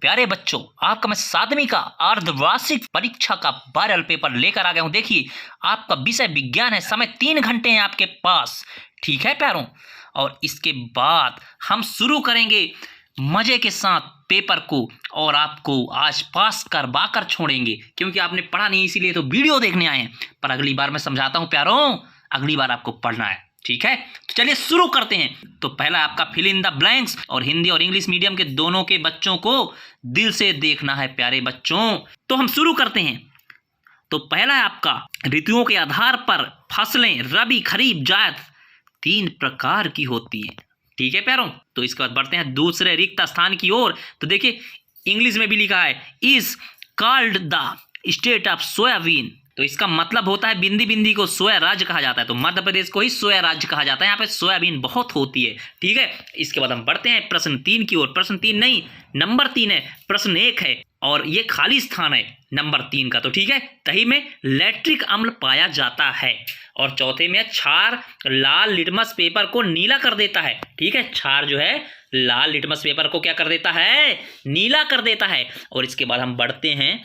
प्यारे बच्चों, आपका मैं 7वीं का अर्धवार्षिक परीक्षा का वायरल पेपर लेकर आ गया हूं। देखिए, आपका विषय विज्ञान है। समय 3 घंटे हैं आपके पास, ठीक है प्यारों। और इसके बाद हम शुरू करेंगे मजे के साथ पेपर को, और आपको आज पास करवा कर छोड़ेंगे, क्योंकि आपने पढ़ा नहीं इसीलिए तो वीडियो देखने आए हैं। पर अगली बार मैं समझाता हूं प्यारों, अगली बार आपको पढ़ना है, ठीक है। तो चलिए शुरू करते हैं। तो पहला आपका फिल इन द ब्लैंक्स, और हिंदी और इंग्लिश मीडियम के दोनों के बच्चों को दिल से देखना है प्यारे बच्चों। तो हम शुरू करते हैं। तो पहला है आपका, ऋतुओं के आधार पर फसलें रबी खरीफ जायद 3 प्रकार की होती हैं, ठीक है प्यारों। तो इसके बाद बढ़ते हैं दूसरे रिक्त स्थान की ओर। तो देखिए, इंग्लिश में भी लिखा है is called the state of soybean. तो इसका मतलब होता है बिंदी बिंदी को सोया राज्य कहा जाता है। तो मध्य प्रदेश को ही सोया राज्य कहा जाता है। यहाँ पे सोयाबीन बहुत होती है, ठीक है। इसके बाद हम बढ़ते हैं प्रश्न 3 की ओर। प्रश्न 3 नहीं, नंबर 3 है। प्रश्न 1 है और ये खाली स्थान है नंबर 3 का, तो ठीक है। दही में लैक्टिक अम्ल पाया जाता है। और चौथे में क्षार लाल लिटमस पेपर को नीला कर देता है, ठीक है। क्षार जो है लाल लिटमस पेपर को क्या कर देता है, नीला कर देता है। और इसके बाद हम बढ़ते हैं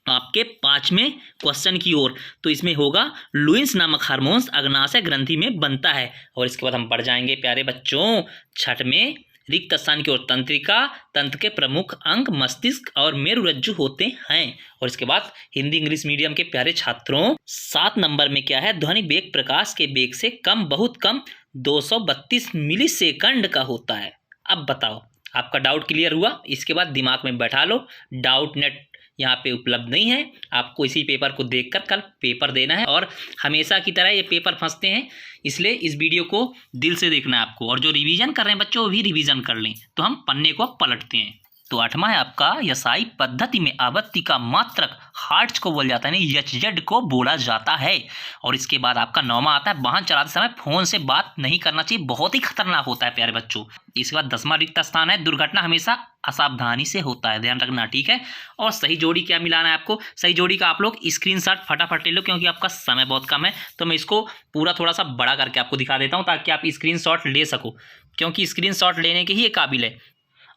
आपके 5वें क्वेश्चन की ओर। तो इसमें होगा लुइस नामक हार्मोन्स अग्नाशय ग्रंथि में बनता है। और इसके बाद हम बढ़ जाएंगे प्यारे बच्चों 6वें रिक्त स्थान की ओर। तंत्रिका तंत्र के प्रमुख अंग मस्तिष्क और मेरुरज्जु होते हैं। और इसके बाद हिंदी इंग्लिश मीडियम के प्यारे छात्रों 7 नंबर में क्या है, ध्वनि वेग प्रकाश के वेग से कम, बहुत कम 232 मिलीसेकंड का होता है। अब बताओ, आपका डाउट क्लियर हुआ? इसके बाद दिमाग में बैठा लो, डाउट नेट यहाँ पे उपलब्ध नहीं है। आपको इसी पेपर को देखकर कल पेपर देना है। और हमेशा की तरह ये पेपर फंसते हैं, इसलिए इस वीडियो को दिल से देखना है आपको। और जो रिवीजन कर रहे हैं बच्चों, वो भी रिवीजन कर लें। तो हम पन्ने को पलटते हैं। तो 8वां है आपका, यसाई पद्धति में आवृत्ति का मात्रक हर्ट्ज को बोला जाता है, यानी एचजेड को बोला जाता है। और इसके बाद आपका 9वां आता है, वाहन चलाते समय फोन से बात नहीं करना चाहिए, बहुत ही खतरनाक होता है प्यारे बच्चों। इसके बाद 10वां रिक्त स्थान है, दुर्घटना हमेशा असावधानी से होता है, ध्यान रखना, ठीक है। और सही जोड़ी क्या मिलाना है आपको, सही जोड़ी का आप लोग स्क्रीनशॉट फटाफट ले लो, क्योंकि आपका समय बहुत कम है। तो मैं इसको पूरा थोड़ा सा बड़ा करके आपको दिखा देता हूँ, ताकि आप स्क्रीनशॉट ले सको, क्योंकि स्क्रीनशॉट लेने के ही ये काबिल है।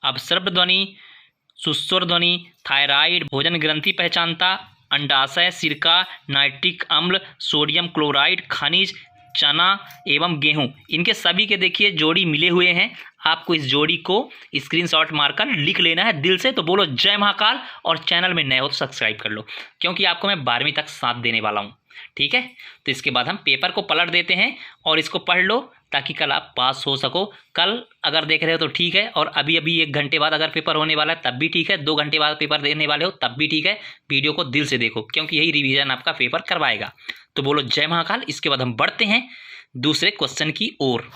अब श्रव्य ध्वनि, सुस्वर ध्वनि, थायराइड, भोजन ग्रंथि पहचानता, अंडाशय, सिरका, नाइट्रिक अम्ल, सोडियम क्लोराइड, खनिज, चना एवं गेहूं, इनके सभी के देखिए जोड़ी मिले हुए हैं। आपको इस जोड़ी को स्क्रीनशॉट मारकर लिख लेना है दिल से। तो बोलो जय महाकाल, और चैनल में नए हो तो सब्सक्राइब कर लो, क्योंकि आपको मैं 12वीं तक साथ देने वाला हूँ, ठीक है। तो इसके बाद हम पेपर को पलट देते हैं और इसको पढ़ लो, ताकि कल आप पास हो सको। कल अगर देख रहे हो तो ठीक है, और अभी 1 घंटे बाद अगर पेपर होने वाला है तब भी ठीक है, 2 घंटे बाद पेपर देने वाले हो तब भी ठीक है। वीडियो को दिल से देखो, क्योंकि यही रिवीजन आपका पेपर करवाएगा। तो बोलो जय महाकाल। इसके बाद हम बढ़ते हैं दूसरे क्वेश्चन की ओर।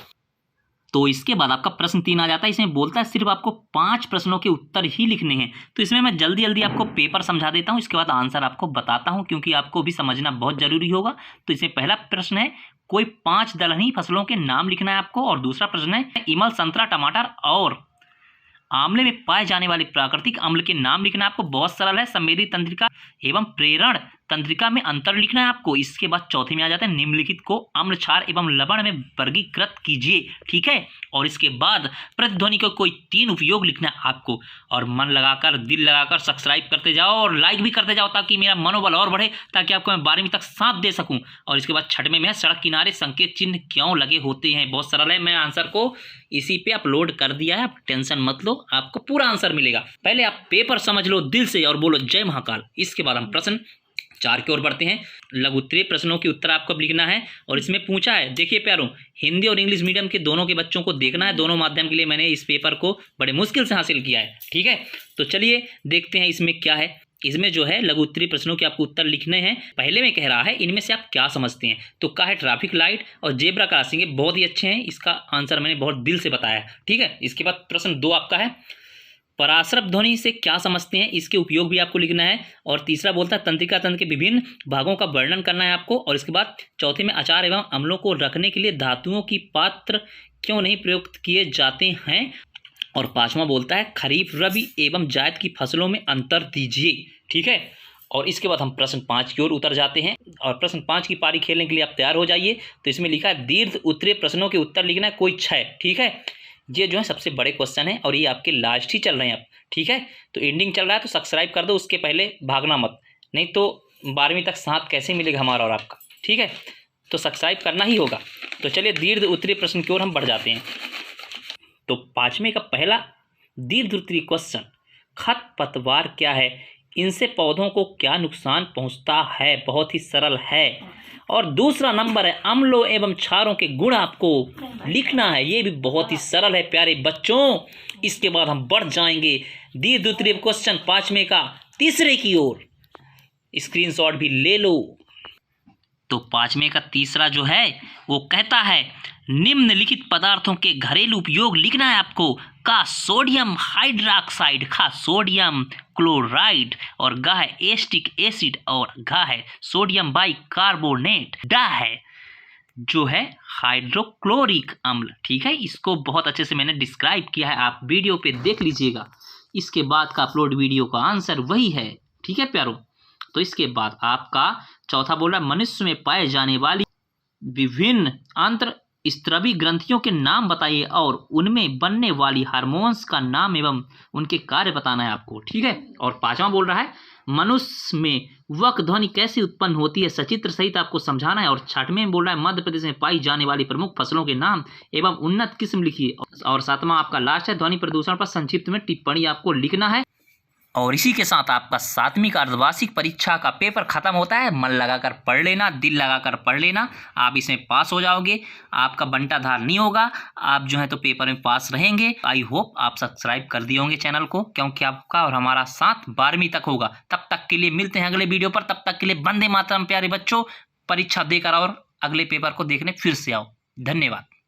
तो इसके बाद आपका प्रश्न 3 आ जाता है। इसमें बोलता है सिर्फ आपको 5 प्रश्नों के उत्तर ही लिखने हैं। तो इसमें मैं जल्दी जल्दी आपको पेपर समझा देता हूँ, इसके बाद आंसर आपको बताता हूँ, क्योंकि आपको भी समझना बहुत जरूरी होगा। तो इसमें पहला प्रश्न है, कोई 5 दलहनी फसलों के नाम लिखना है आपको। और दूसरा प्रश्न है, इमल, संतरा, टमाटर और आंवले में पाए जाने वाले प्राकृतिक अम्ल के नाम लिखना है आपको। बहुत सरल है। संवेदी तंत्रिका एवं प्रेरण तंत्रिका में अंतर लिखना है आपको। इसके बाद चौथे में आ जाता है, निम्नलिखित को अम्ल, क्षार एवं लवण में वर्गीकृत कीजिए, ठीक है। और इसके बाद प्रतिध्वनि को कोई 3 उपयोग लिखना है आपको। और मन लगाकर, दिल लगाकर सब्सक्राइब करते जाओ और लाइक भी करते जाओ, ताकि मेरा मनोबल और बढ़े, ताकि आपको मैं 12वीं तक साथ दे सकूं। और इसके बाद 6वें में है, सड़क किनारे संकेत चिन्ह क्यों लगे होते हैं। बहुत सरल है, मैं आंसर को इसी पे अपलोड कर दिया है, आप टेंशन मत लो, आपको पूरा आंसर मिलेगा। पहले आप पेपर समझ लो दिल से और बोलो जय महाकाल। इसके बाद हम प्रश्न 4 की ओर बढ़ते हैं। लघु उत्तरीय प्रश्नों के उत्तर आपको लिखना है। और इसमें पूछा है, देखिए प्यारों, हिंदी और इंग्लिश मीडियम के दोनों के बच्चों को देखना है। दोनों माध्यम के लिए मैंने इस पेपर को बड़े मुश्किल से हासिल किया है, ठीक है। तो चलिए देखते हैं इसमें क्या है। इसमें जो है लघु उत्तरीय प्रश्नों के आपको उत्तर लिखने हैं। पहले में कह रहा है, इनमें से आप क्या समझते हैं। तो क्या है, ट्रैफिक लाइट और जेब्रा क्रॉसिंग, बहुत ही अच्छे हैं। इसका आंसर मैंने बहुत दिल से बताया, ठीक है। इसके बाद प्रश्न 2 आपका है, पराश्रव ध्वनि से क्या समझते हैं, इसके उपयोग भी आपको लिखना है। और तीसरा बोलता है, तंत्रिका तंत्र के विभिन्न भागों का वर्णन करना है आपको। और इसके बाद चौथे में, अचार एवं अम्लों को रखने के लिए धातुओं की पात्र क्यों नहीं प्रयुक्त किए जाते हैं। और 5वां बोलता है, खरीफ, रबी एवं जायद की फसलों में अंतर दीजिए, ठीक है। और इसके बाद हम प्रश्न 5 की ओर उतर जाते हैं। और प्रश्न 5 की पारी खेलने के लिए आप तैयार हो जाइए। तो इसमें लिखा है, दीर्घ उत्तरीय प्रश्नों के उत्तर लिखना है, कोई 6, ठीक है। ये जो है सबसे बड़े क्वेश्चन है और ये आपके लास्ट ही चल रहे हैं अब, ठीक है। तो एंडिंग चल रहा है तो सब्सक्राइब कर दो, उसके पहले भागना मत, नहीं तो 12वीं तक साथ कैसे मिलेगा हमारा और आपका, ठीक है। तो सब्सक्राइब करना ही होगा। तो चलिए दीर्घ उत्तरीय प्रश्न की ओर हम बढ़ जाते हैं। तो 5वें का पहला दीर्घ उत्तरीय क्वेश्चन, खरपतवार क्या है, इनसे पौधों को क्या नुकसान पहुंचता है, बहुत ही सरल है। और दूसरा नंबर है अम्लों एवं क्षारों के गुण आपको लिखना है, ये भी बहुत ही सरल है प्यारे बच्चों। इसके बाद हम बढ़ जाएंगे दीर्घ उत्तरीय क्वेश्चन 5वें का तीसरे की ओर, स्क्रीनशॉट भी ले लो। तो 5वें का तीसरा जो है वो कहता है निम्नलिखित पदार्थों के घरेलू उपयोग लिखना है आपको। का सोडियम हाइड्रोक्साइड, खा सोडियम क्लोराइड, और गा है एस्टिक एसिड, और घा है सोडियम बाइकार्बोनेट, डा है जो है हाइड्रोक्लोरिक अम्ल, ठीक है। इसको बहुत अच्छे से मैंने डिस्क्राइब किया है, आप वीडियो पे देख लीजिएगा। इसके बाद का अपलोड वीडियो का आंसर वही है, ठीक है प्यारों। तो इसके बाद आपका चौथा बोल रहा है मनुष्य में पाए जाने वाली विभिन्न अंतर स्त्रवी ग्रंथियों के नाम बताइए और उनमें बनने वाली हार्मोन्स का नाम एवं उनके कार्य बताना है आपको, ठीक है। और 5वां बोल रहा है मनुष्य में वक ध्वनि कैसे उत्पन्न होती है, सचित्र सहित आपको समझाना है। और 6वें में बोल रहा है मध्य प्रदेश में पाई जाने वाली प्रमुख फसलों के नाम एवं उन्नत किस्म लिखिए। और 7वां आपका लास्ट है ध्वनि प्रदूषण पर संक्षिप्त में टिप्पणी आपको लिखना है। और इसी के साथ आपका 7वीं का अर्धवार्षिक परीक्षा का पेपर खत्म होता है। मन लगाकर पढ़ लेना, दिल लगाकर पढ़ लेना, आप इसमें पास हो जाओगे। आपका बंटाधार नहीं होगा, आप जो है तो पेपर में पास रहेंगे। आई होप आप सब्सक्राइब कर दिए होंगे चैनल को, क्योंकि आपका और हमारा साथ 12वीं तक होगा। तब तक के लिए मिलते हैं अगले वीडियो पर, तब तक के लिए वंदे मातरम प्यारे बच्चों। परीक्षा देकर और अगले पेपर को देखने फिर से आओ। धन्यवाद।